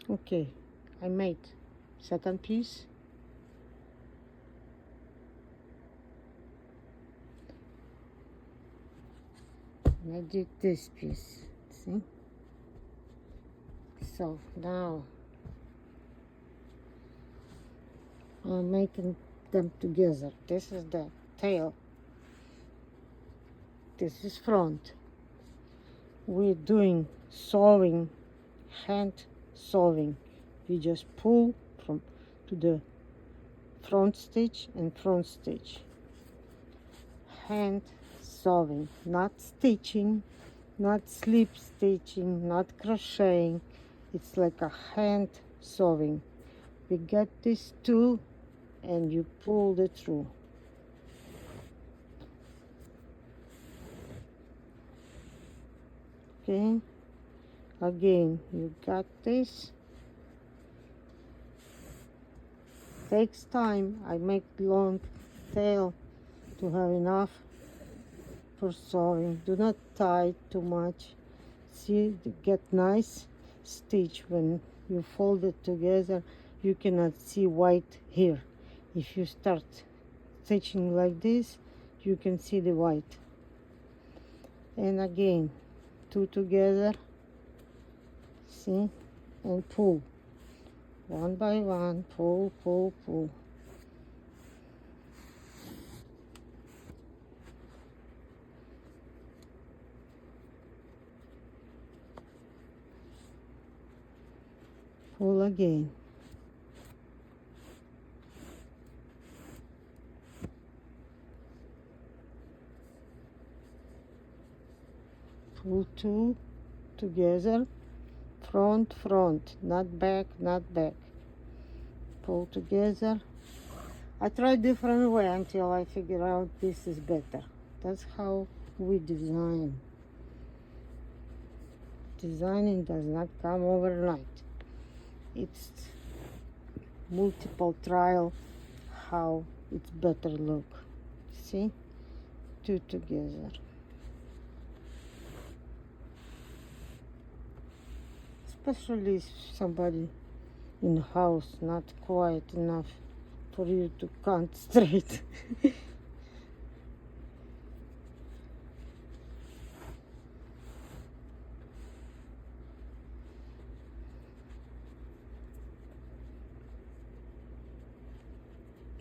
Okay, I made second piece. And I did this piece, see? So now I'm making them together. This is the tail. This is front. We're doing sewing, hand sewing. We just pull from to the front stitch and front stitch. Hand sewing, not stitching, not slip stitching, not crocheting. It's like a hand sewing. We get this two and you pull it through. Okay, again, you got this. Takes time. I make long tail to have enough for sewing. Do not tie too much. See, get nice stitch. When you fold it together, you cannot see white here. If you start stitching like this, you can see the white. And again, two together, see, and pull. One by one, pull, pull, pull. Pull again. Pull two together, front, front, not back, not back. Pull together. I try different way until I figure out this is better. That's how we design. Designing does not come overnight. It's multiple trial how it's better look. See? Two together. Especially if somebody in the house not quiet enough for you to concentrate.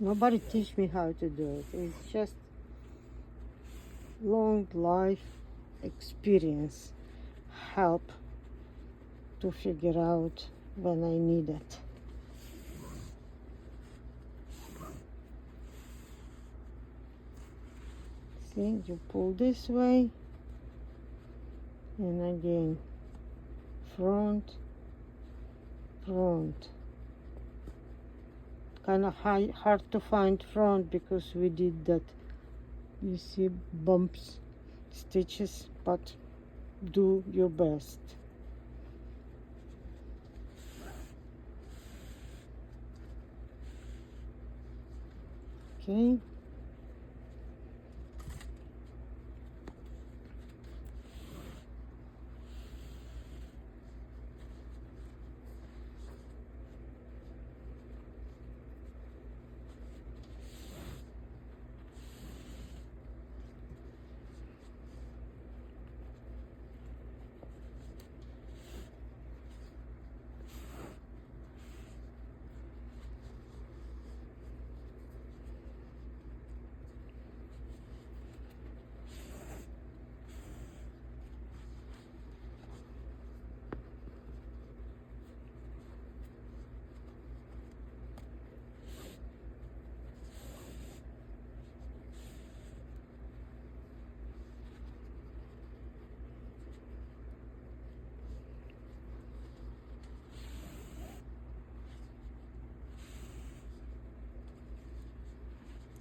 Nobody teach me how to do it. It's just long life experience help to figure out when I need it. See, you pull this way and again front, front. Kind of hard to find front because we did that, you see, bumps, stitches, but do your best. Okay.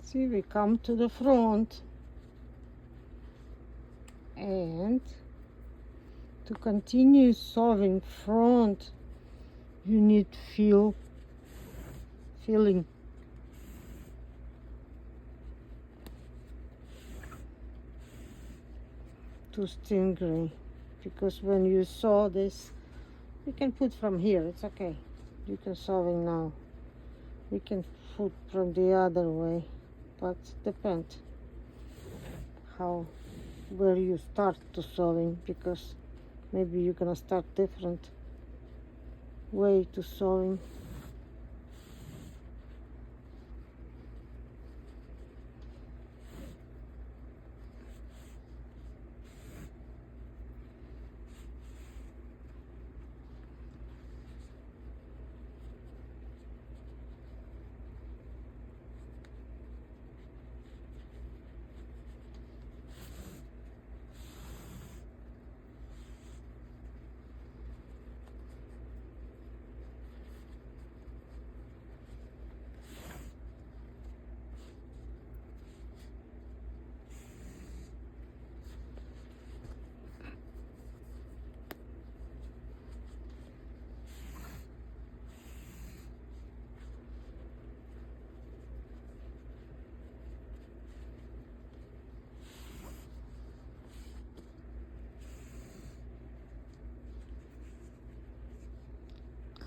See, we come to the front, and to continue sewing front, you need feeling. To Stingray, because when you sew this You can put from here, it's okay. You can sewing now. We can put from the other way, but depends how, where you start to sewing, because maybe you're gonna start different way to sewing.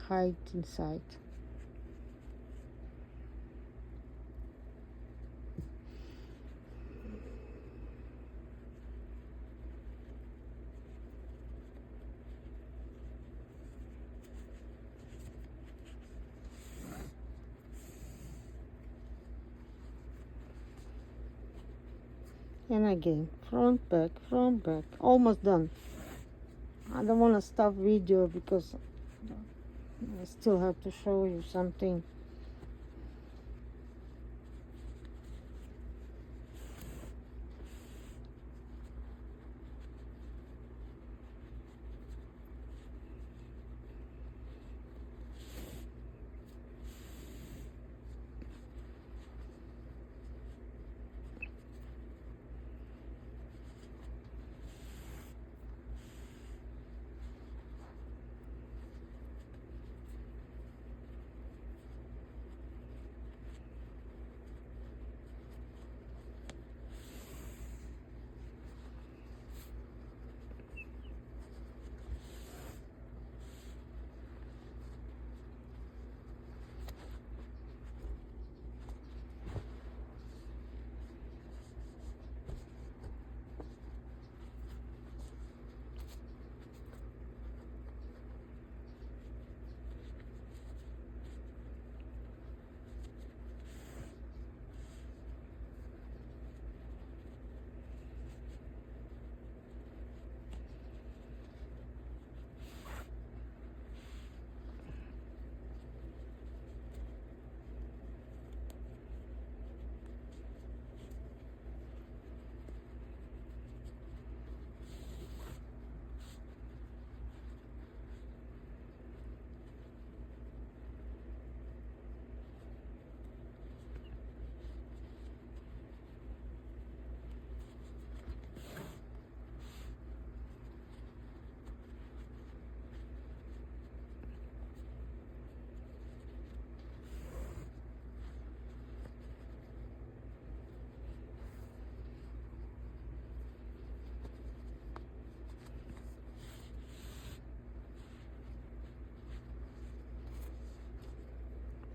Hide inside. And again, front, back, almost done. I don't want to stop video because I still have to show you something.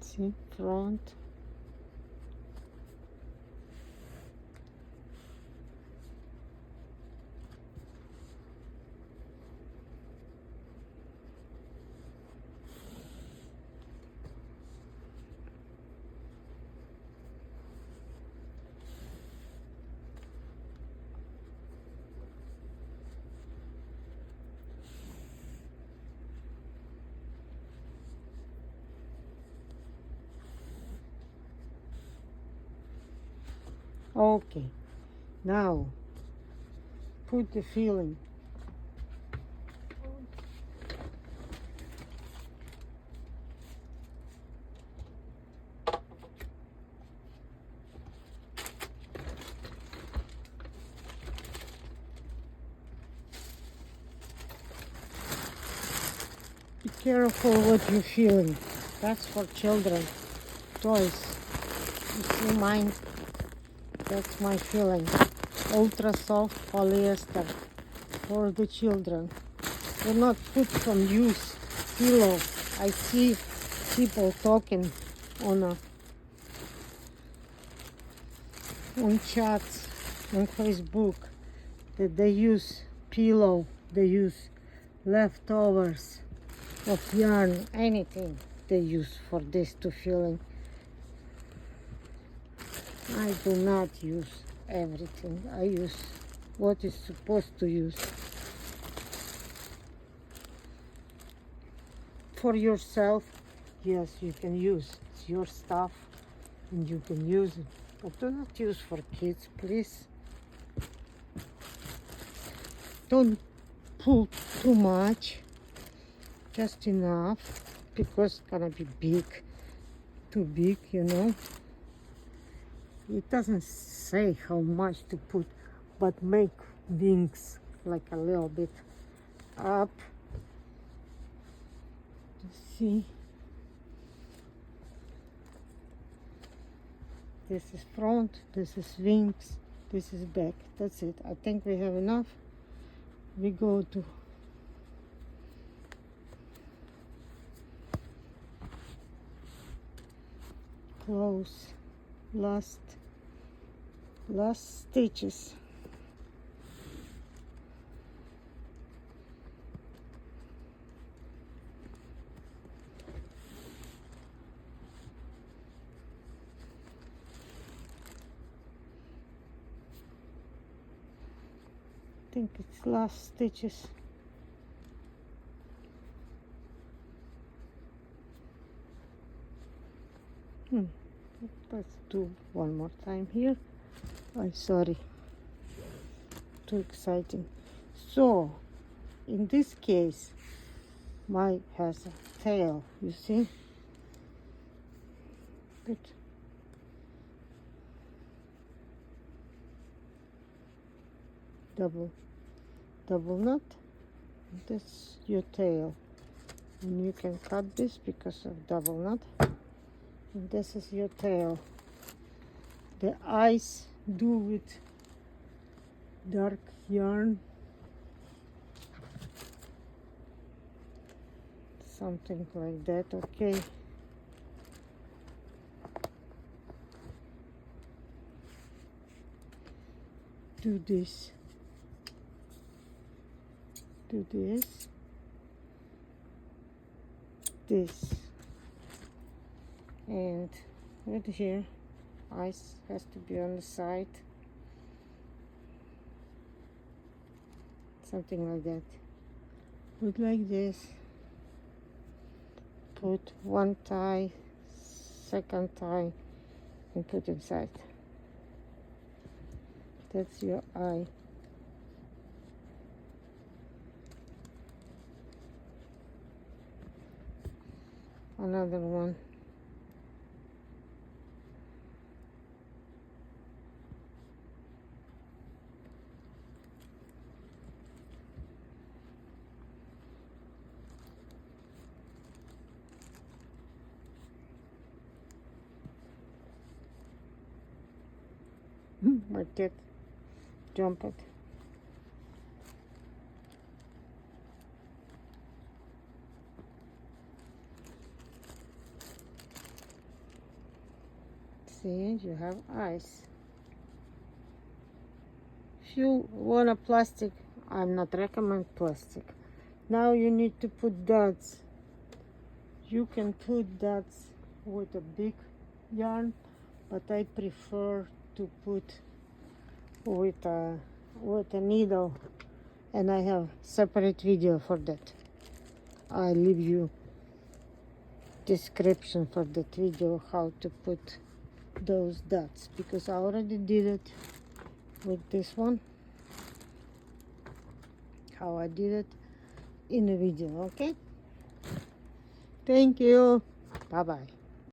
See, front. Okay, now put the filling. Be careful what you're feeling. That's for children. Toys. You see mine? That's my feeling. Ultra soft polyester for the children. Do not put from used pillow. I see people talking on chats on Facebook that they use pillow, they use leftovers of yarn, anything they use for this to filling. I do not use everything. I use what is supposed to use. For yourself, yes, you can use. It's your stuff and you can use it. But do not use for kids, please. Don't put too much, just enough, because it's gonna be big, too big, you know. It doesn't say how much to put, but make wings like a little bit up. See, this is front, this is wings, this is back. That's it. I think we have enough. We go to close last stitches. I think it's last stitches. Let's do one more time here. I'm sorry, too exciting. So in this case, mine has a tail, you see. Good. Double knot. That's your tail, and you can cut this because of double knot. And this is your tail. The eyes do with dark yarn, something like that. Okay. Do this. Do this, and right here, eyes has to be on the side, something like that. Put like this. Put one tie, second tie, and put inside. That's your eye. Another one. My cat jumped. See, you have eyes. If you want a plastic, I'm not recommend plastic. Now you need to put dots. You can put dots with a big yarn, but I prefer to put with a needle, and I have separate video for that. I leave you description for that video how to put those dots, because I already did it with this one, how I did it in a video. Okay, thank you, bye bye.